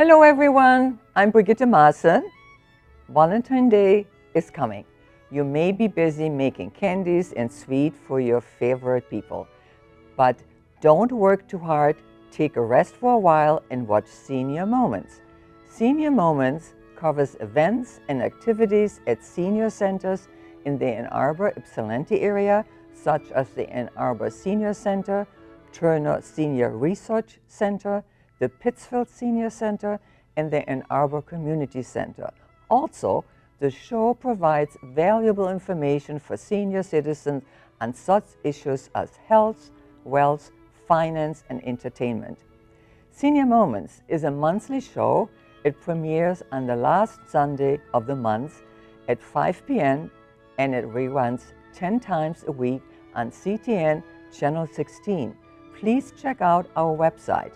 Hello everyone, I'm Brittany Patton. Valentine's Day is coming. You may be busy making candies and sweets for your favorite people, but don't work too hard. Take a rest for a while and watch Senior Moments. Senior Moments covers events and activities at senior centers in the Ann Arbor Ypsilanti area, such as the Ann Arbor Senior Center, Turner Senior Research Center, the Pittsfield Senior Center, and the Ann Arbor Community Center. Also, the show provides valuable information for senior citizens on such issues as health, wealth, finance, and entertainment. Senior Moments is a monthly show. It premieres on the last Sunday of the month at 5 p.m. and it reruns 10 times a week on CTN Channel 16. Please check out our website,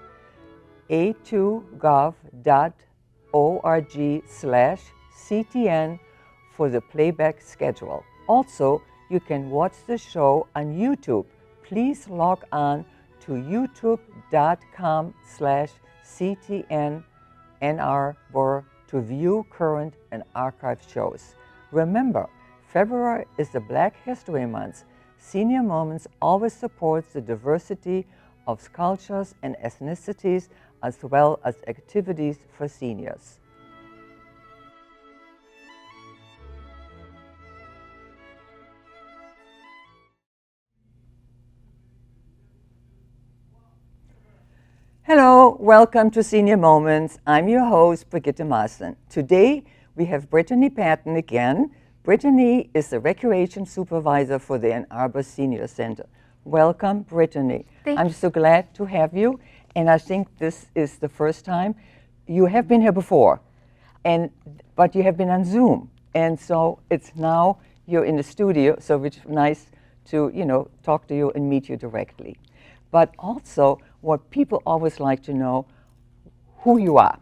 a2gov.org/CTN for the playback schedule. Also, you can watch the show on YouTube. Please log on to youtube.com/CTN Ann Arbor to view current and archived shows. Remember, February is the Black History Month. Senior Moments always supports the diversity of cultures and ethnicities as well as activities for seniors. Hello, welcome to Senior Moments. I'm your host, Brittany Patton. Today, we have Brittany Patton again. Brittany is the Recreation Supervisor for the Ann Arbor Senior Center. Welcome, Brittany. I'm so glad to have you, and I think this is the first time. You have been here before, but you have been on Zoom, and so it's now you're in the studio, so it's nice to, talk to you and meet you directly. But also, what people always like to know, who you are,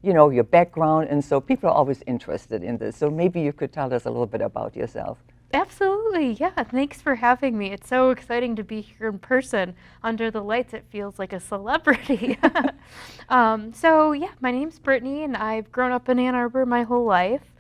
your background, and so people are always interested in this. So maybe you could tell us a little bit about yourself. Absolutely, yeah. Thanks for having me. It's so exciting to be here in person. Under the lights, it feels like a celebrity. So yeah, my name's Brittany, and I've grown up in Ann Arbor my whole life.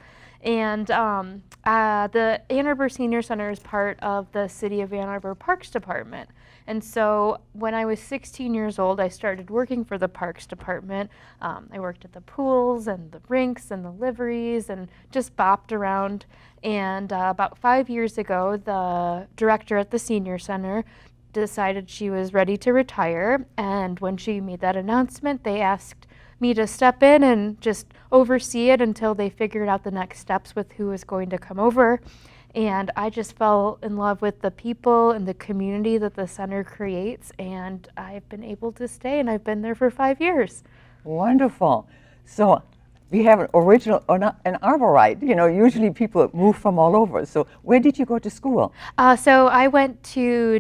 And the Ann Arbor Senior Center is part of the City of Ann Arbor Parks Department. And so when I was 16 years old, I started working for the Parks Department. I worked at the pools and the rinks and the liveries and just bopped around. And about 5 years ago, the director at the Senior Center decided she was ready to retire. And when she made that announcement, they asked me to step in and just oversee it until they figured out the next steps with who was going to come over. And I just fell in love with the people and the community that the center creates, and I've been able to stay, and I've been there for 5 years. Wonderful. So we have an original, an Arborite. Usually people move from all over. So where did you go to school? So I went to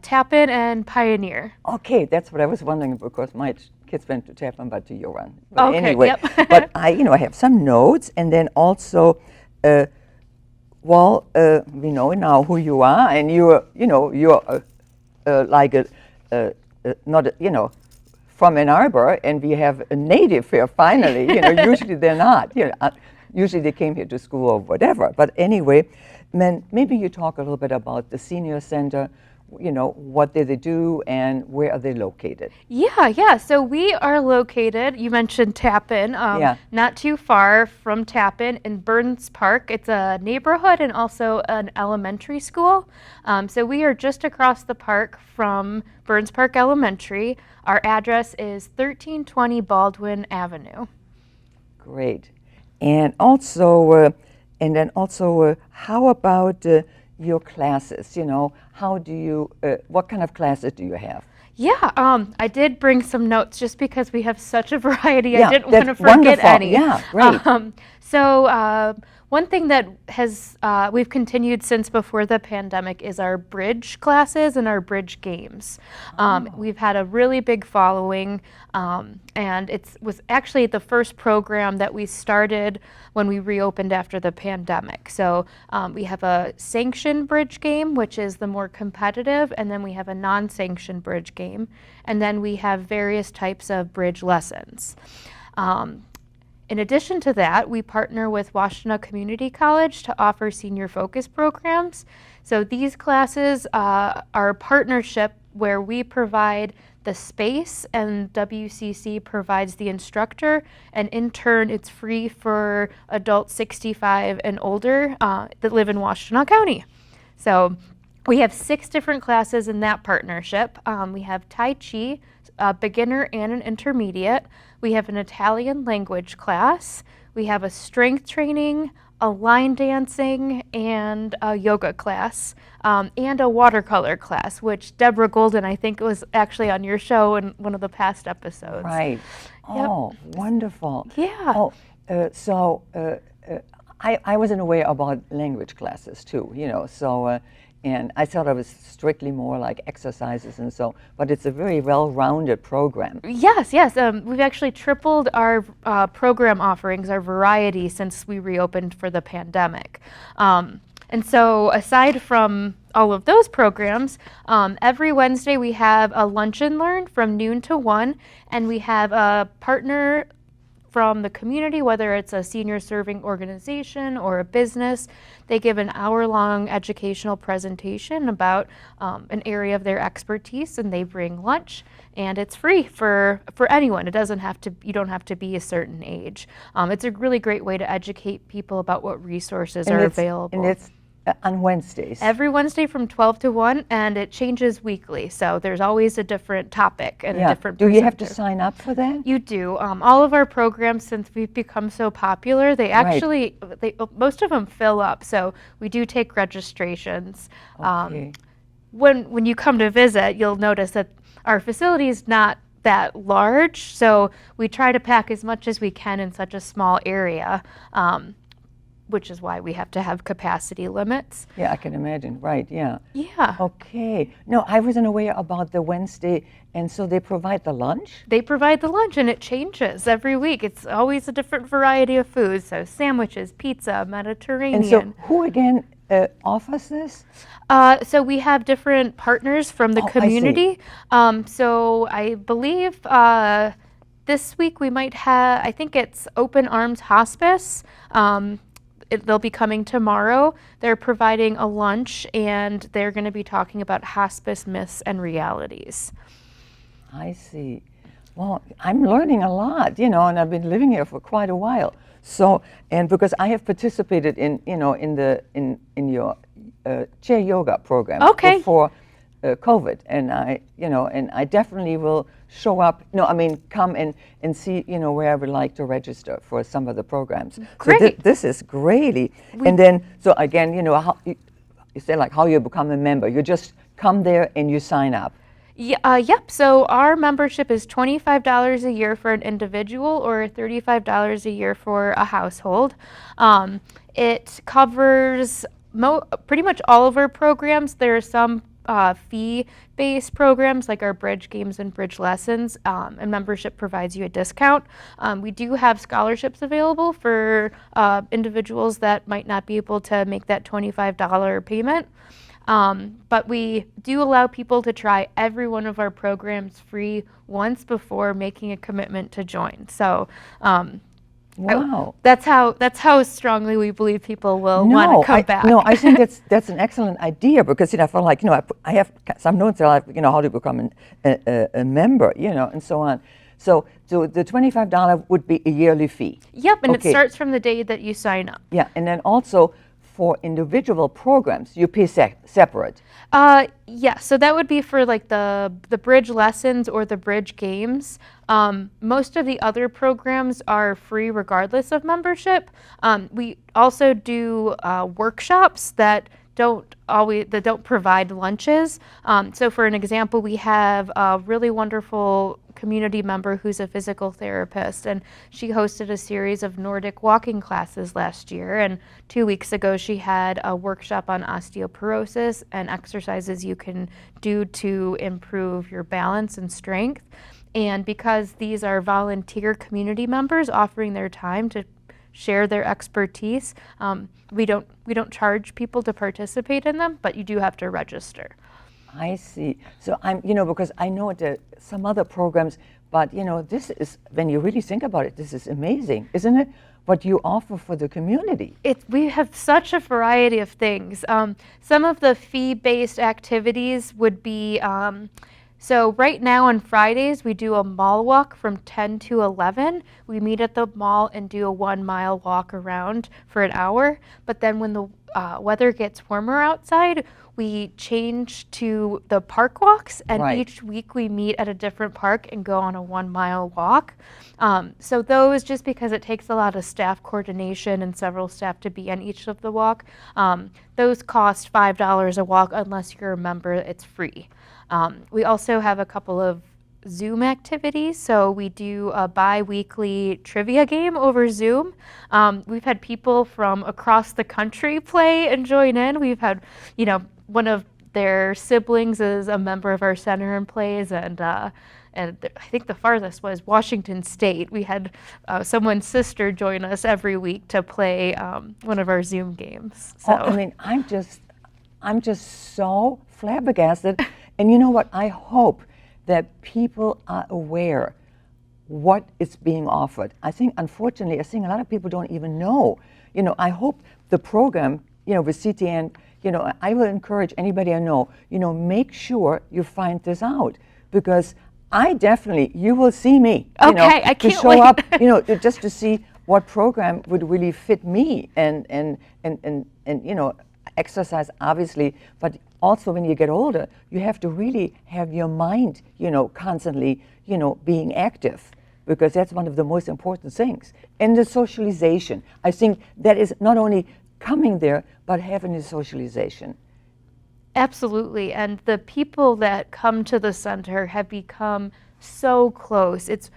Tappan and Pioneer. Okay, that's what I was wondering, because my kids went to Tappan, but to your one. But okay, anyway, yep. But I have some notes, and then also, we know now who you are, and you're like from Ann Arbor, and we have a native here finally. Usually they're not. Usually they came here to school or whatever. But anyway, maybe you talk a little bit about the senior center. What do they do and where are they located? Yeah. So we are located, you mentioned Tappan, not too far from Tappan in Burns Park. It's a neighborhood and also an elementary school. So we are just across the park from Burns Park Elementary. Our address is 1320 Baldwin Avenue. Great. And also, how about your classes? How do you, what kind of classes do you have? Yeah, I did bring some notes just because we have such a variety. I didn't want to forget wonderful. any. Yeah, great. So one thing that has we've continued since before the pandemic is our bridge classes and our bridge games. We've had a really big following, and it was actually the first program that we started when we reopened after the pandemic. So we have a sanctioned bridge game, which is the more competitive, and then we have a non-sanctioned bridge game, and then we have various types of bridge lessons. In addition to that, we partner with Washtenaw Community College to offer senior focus programs. So these classes are a partnership where we provide the space and WCC provides the instructor, and in turn it's free for adults 65 and older that live in Washtenaw County. So we have 6 different classes in that partnership. We have Tai Chi, a beginner and an intermediate. We have an Italian language class. We have a strength training, a line dancing, and a yoga class, and a watercolor class, which Deborah Golden, I think, was actually on your show in one of the past episodes. Right. Oh, wonderful. Yeah. Oh, I wasn't aware about language classes too, so, and I thought it was strictly more like exercises and so, but it's a very well-rounded program. Yes, yes. We've actually tripled our program offerings, our variety, since we reopened for the pandemic. And so aside from all of those programs, every Wednesday we have a lunch and learn from noon to 1, and we have a partner from the community, whether it's a senior serving organization or a business. They give an hour-long educational presentation about an area of their expertise, and they bring lunch, and it's free for anyone. It doesn't have to, you don't have to be a certain age. It's a really great way to educate people about what resources are available. And it's on Wednesdays. Every Wednesday from 12 to 1, and it changes weekly. So there's always a different topic and a different presenter. Do you have to presenter. sign up for that? You do. All of our programs, since we've become so popular, they actually, most of them fill up. So we do take registrations. Okay. When you come to visit, you'll notice that our facility is not that large. So we try to pack as much as we can in such a small area. Which is why we have to have capacity limits. Yeah, I can imagine. Right, yeah. Yeah. Okay. No, I wasn't aware about the Wednesday, and so they provide the lunch? They provide the lunch, and it changes every week. It's always a different variety of foods, so sandwiches, pizza, Mediterranean. And so who again offers this? So we have different partners from the community. So I believe this week we might have, I think it's Open Arms Hospice. They'll be coming tomorrow. They're providing a lunch, and they're going to be talking about hospice myths and realities. I see. Well, I'm learning a lot, and I've been living here for quite a while. So, and because I have participated in your chair yoga program before COVID, and I definitely will show up. Come and see, where I would like to register for some of the programs. Great. So this is great. And then, so again, how you say like how you become a member. You just come there and you sign up. Yeah, yep. So our membership is $25 a year for an individual or $35 a year for a household. It covers pretty much all of our programs. There are some fee-based programs like our bridge games and bridge lessons, and membership provides you a discount. We do have scholarships available for individuals that might not be able to make that $25 payment. But we do allow people to try every one of our programs free once before making a commitment to join. So wow, that's how strongly we believe people will want to come back. No, I think that's an excellent idea because I feel like I have some notes that how to become a member, and so on. So the $25 would be a yearly fee. Yep, and it starts from the day that you sign up. Yeah, and then also for individual programs, you pay separate. Yeah, so that would be for like the bridge lessons or the bridge games. Most of the other programs are free regardless of membership. We also do workshops that don't provide lunches. So for an example, we have a really wonderful community member who's a physical therapist, and she hosted a series of Nordic walking classes last year, and 2 weeks ago she had a workshop on osteoporosis and exercises you can do to improve your balance and strength. And because these are volunteer community members offering their time to share their expertise, we don't charge people to participate in them, but you do have to register. I see. So because I know that some other programs, but this is, when you really think about it, this is amazing, isn't it? What you offer for the community. We have such a variety of things. Some of the fee-based activities would be, so right now on Fridays we do a mall walk from 10 to 11. We meet at the mall and do a 1 mile walk around for an hour. But then when the weather gets warmer outside, we change to the park walks, and Right. each week we meet at a different park and go on a 1 mile walk. So those, just because it takes a lot of staff coordination and several staff to be on each of the walk, those cost $5 a walk. Unless you're a member, it's free. We also have a couple of Zoom activities. So we do a bi-weekly trivia game over Zoom. We've had people from across the country play and join in. We've had, one of their siblings is a member of our center and plays, and I think the farthest was Washington State. We had someone's sister join us every week to play one of our Zoom games. So. I'm just so flabbergasted. And you know what? I hope that people are aware what is being offered. Unfortunately, I think a lot of people don't even know. I hope the program, with CTN, I will encourage anybody I know, make sure you find this out, because you will see me, Okay, I to can't show wait. up, just to see what program would really fit me and exercise, obviously, but also when you get older, you have to really have your mind, constantly, being active, because that's one of the most important things. And the socialization, I think that is not only coming there, but having the socialization. Absolutely. And the people that come to the center have become so close. It's,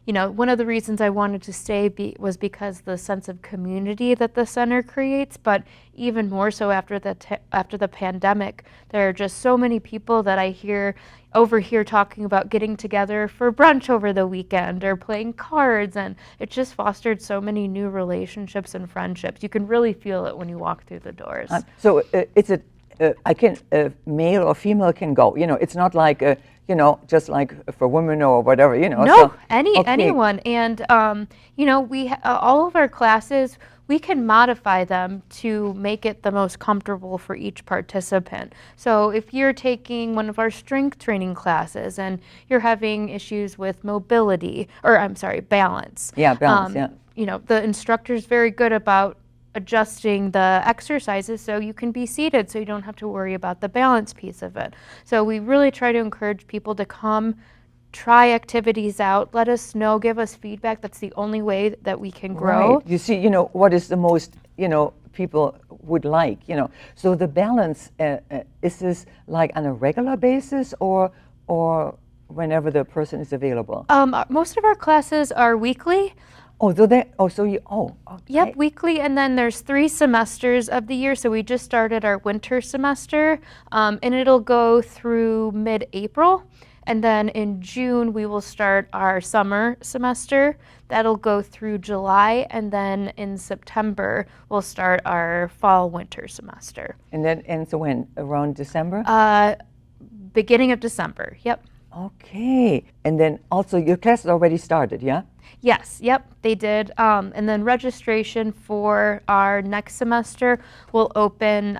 one of the reasons I wanted to stay was because the sense of community that the center creates, but even more so after the pandemic. There are just so many people that I hear over here talking about getting together for brunch over the weekend or playing cards, and it just fostered so many new relationships and friendships. You can really feel it when you walk through the doors. So it's male or female can go. It's not like just like for women or whatever. No, So, anyone, and we all of our classes, we can modify them to make it the most comfortable for each participant. So if you're taking one of our strength training classes and you're having issues with mobility, or balance. Yeah, balance. The instructor's very good about adjusting the exercises so you can be seated, so you don't have to worry about the balance piece of it. So we really try to encourage people to come, try activities out, let us know, give us feedback. That's the only way that we can grow. Right. You see, what is the most, people would like, So the balance, is this like on a regular basis or whenever the person is available? Most of our classes are weekly. Okay. Yep, weekly, and then there's 3 semesters of the year. So we just started our winter semester, and it'll go through mid-April. And then in June, we will start our summer semester. That'll go through July, and then in September, we'll start our fall-winter semester. And that ends when? Around December? Beginning of December, yep. Okay. And then also your class already started, yeah? Yes, yep, they did. And then registration for our next semester will open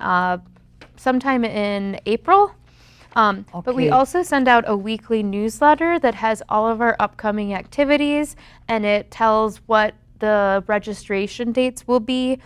sometime in April. But we also send out a weekly newsletter that has all of our upcoming activities, and it tells what the registration dates will be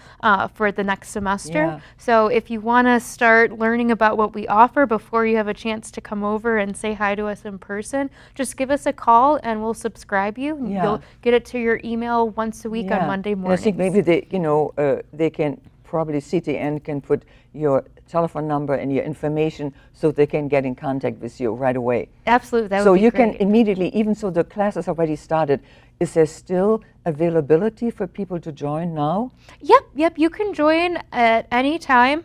for the next semester. Yeah. So if you want to start learning about what we offer before you have a chance to come over and say hi to us in person, just give us a call and we'll subscribe you. And you'll get it to your email once a week on Monday mornings. I think maybe they can probably CTN can put your telephone number and your information so they can get in contact with you right away. Absolutely, that so would be you great. can immediately, even though the class has already started, is there still availability for people to join now? Yep, you can join at any time.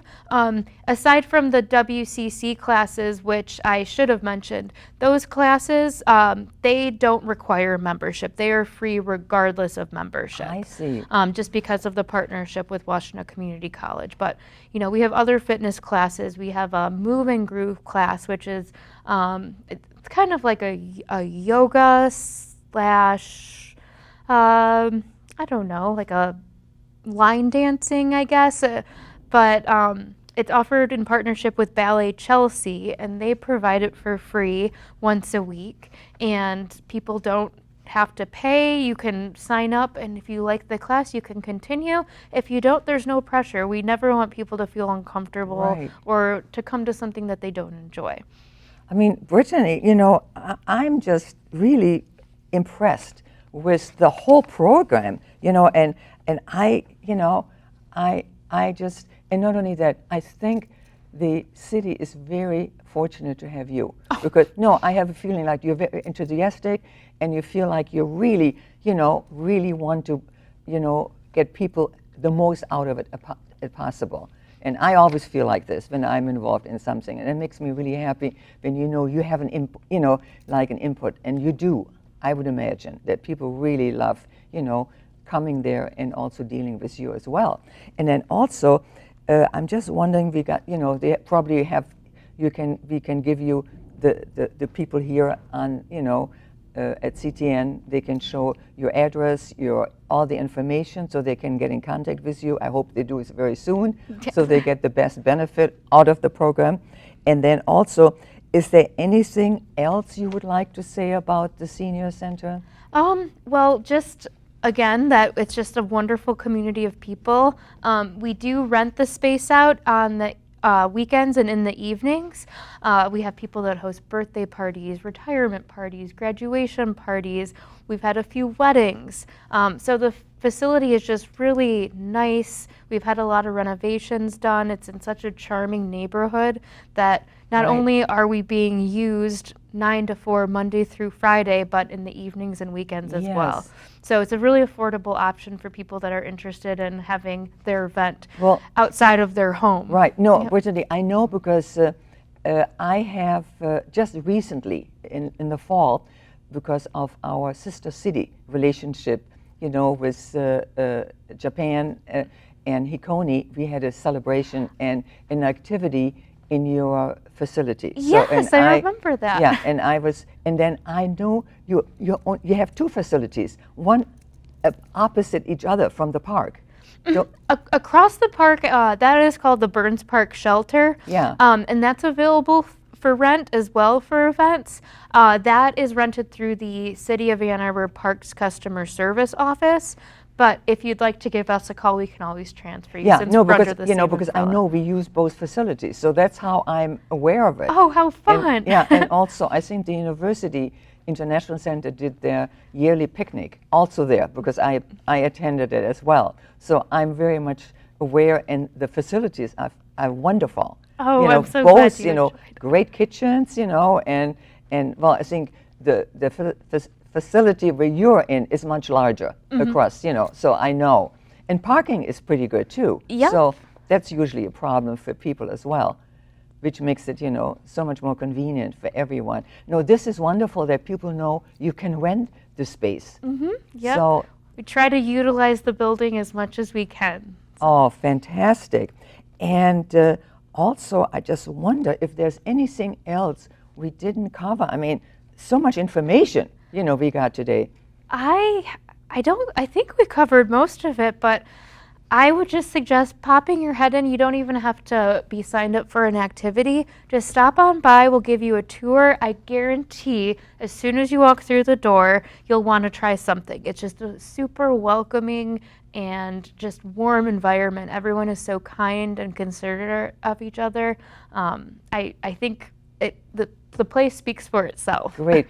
Aside from the WCC classes, which I should have mentioned, those classes, they don't require membership. They are free regardless of membership. I see. Just because of the partnership with Washtenaw Community College. But, we have other fitness classes. We have a Move and Groove class, which is it's kind of like a yoga slash, I don't know, like a line dancing, I guess. But it's offered in partnership with Ballet Chelsea, and they provide it for free once a week. And people don't have to pay. You can sign up, and if you like the class, you can continue. If you don't, there's no pressure. We never want people to feel uncomfortable Right. or to come to something that they don't enjoy. I mean, Brittany, I'm just really impressed with the whole program, and I just, and not only that, I think the city is very fortunate to have you. Because, no, I have a feeling like you're very enthusiastic and you feel like you really, really want to, get people the most out of it as possible. And I always feel like this when I'm involved in something, and it makes me really happy when you have an input, and you do. I would imagine that people really love, coming there and also dealing with you as well. And then also, I'm just wondering, we got, they probably have, we can give you the people here on, at CTN, they can show your address, all the information, so they can get in contact with you. I hope they do it very soon, so they get the best benefit out of the program. And then also, is there anything else you would like to say about the Senior Center? Well, just again, that it's just a wonderful community of people. We do rent the space out on the weekends and in the evenings. We have people that host birthday parties, retirement parties, graduation parties. We've had a few weddings. So the facility is just really nice. We've had a lot of renovations done. It's in such a charming neighborhood that not only are we being used 9 to 4 Monday through Friday, but in the evenings and weekends as well. So it's a really affordable option for people that are interested in having their event outside of their home. Right. No, Brittany, I know because I have just recently in the fall, because of our sister city relationship, with Japan and Hikone, we had a celebration and an activity in your facility. Yes, so, I remember that. Yeah, and then I know you have two facilities, one opposite each other from the park. So, across the park, that is called the Burns Park Shelter. Yeah. And that's available for rent as well for events. That is rented through the City of Ann Arbor Parks Customer Service Office. But if you'd like to give us a call, we can always transfer you. Yeah, since no, we're because under the because I umbrella. know we use both facilities, so that's how I'm aware of it. Oh, how fun! And, yeah, and also I think the University International Center did their yearly picnic also there, because I attended it as well. So I'm very much aware, and the facilities are wonderful. Oh, I'm so both, glad you enjoyed it. great kitchens, and well, I think the facility where you're in is much larger across, so I know. And parking is pretty good too. Yeah. So that's usually a problem for people as well, which makes it, so much more convenient for everyone. No, this is wonderful that people know you can rent the space. Yep. So, we try to utilize the building as much as we can. oh, fantastic. And also, I just wonder if there's anything else we didn't cover. I mean, so much information, we got today. I think we covered most of it, but I would just suggest popping your head in. You don't even have to be signed up for an activity. Just stop on by. We'll give you a tour. I guarantee as soon as you walk through the door, you'll want to try something. It's just a super welcoming and just warm environment. Everyone is so kind and considerate of each other. I think the place speaks for itself. Great.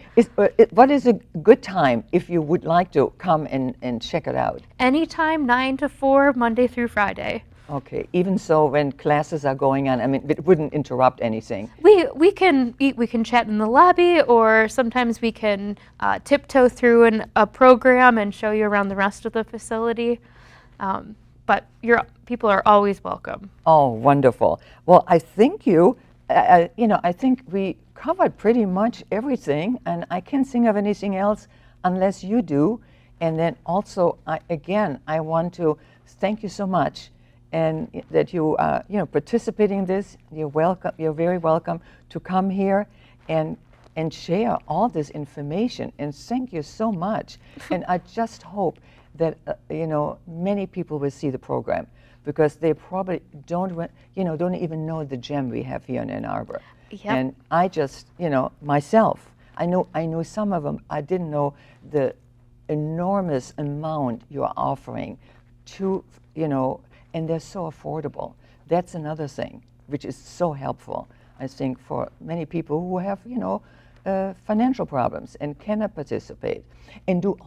What is a good time if you would like to come and check it out? Anytime, 9 to 4, Monday through Friday. Okay, even so, when classes are going on, I mean, it wouldn't interrupt anything. We can eat, we can chat in the lobby, or sometimes we can tiptoe through a program and show you around the rest of the facility. But people are always welcome. Oh, wonderful. Well, I think I think we covered pretty much everything, and I can't think of anything else unless you do. And then also, I want to thank you so much, and that you, participating in this. You're welcome. You're very welcome to come here and share all this information. And thank you so much. And I just hope that many people will see the program, because they probably don't even know the gem we have here in Ann Arbor. Yep. And I just, myself, I know some of them. I didn't know the enormous amount you are offering to, and they're so affordable. That's another thing which is so helpful, I think, for many people who have, financial problems and cannot participate. And do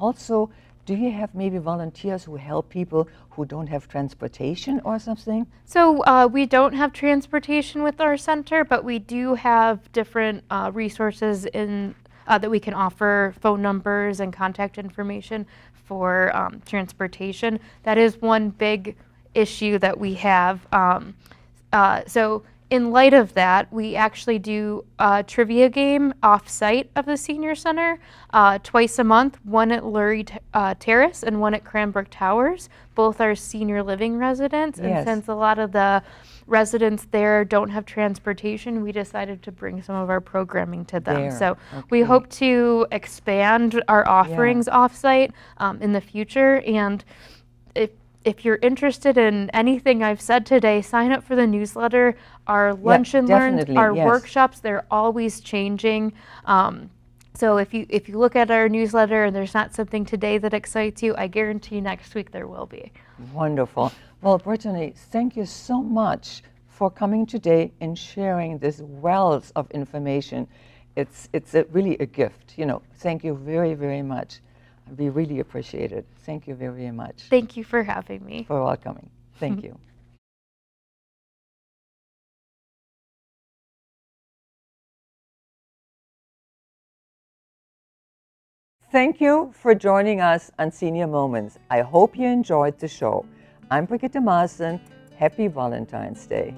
you have maybe volunteers who help people who don't have transportation or something? So we don't have transportation with our center, but we do have different resources that we can offer, phone numbers and contact information for transportation. That is one big issue that we have. So in light of that, we actually do a trivia game off-site of the senior center twice a month, one at Lurie Terrace and one at Cranbrook Towers. Both are senior living residents. Yes. And since a lot of the residents there don't have transportation, we decided to bring some of our programming to them. There, So we okay. hope to expand our offerings off-site in the future. And if you're interested in anything I've said today, sign up for the newsletter. Our lunch and learns, definitely, our yes. workshops, they're always changing. So if you look at our newsletter and there's not something today that excites you, I guarantee next week there will be. Wonderful. Well, Brittany, thank you so much for coming today and sharing this wealth of information. It's really a gift. Thank you very, very much. We really appreciate it. Thank you very, very much. Thank you for having me. For welcoming. Thank you. Thank you for joining us on Senior Moments. I hope you enjoyed the show. I'm Brigitte Maaßen. Happy Valentine's Day.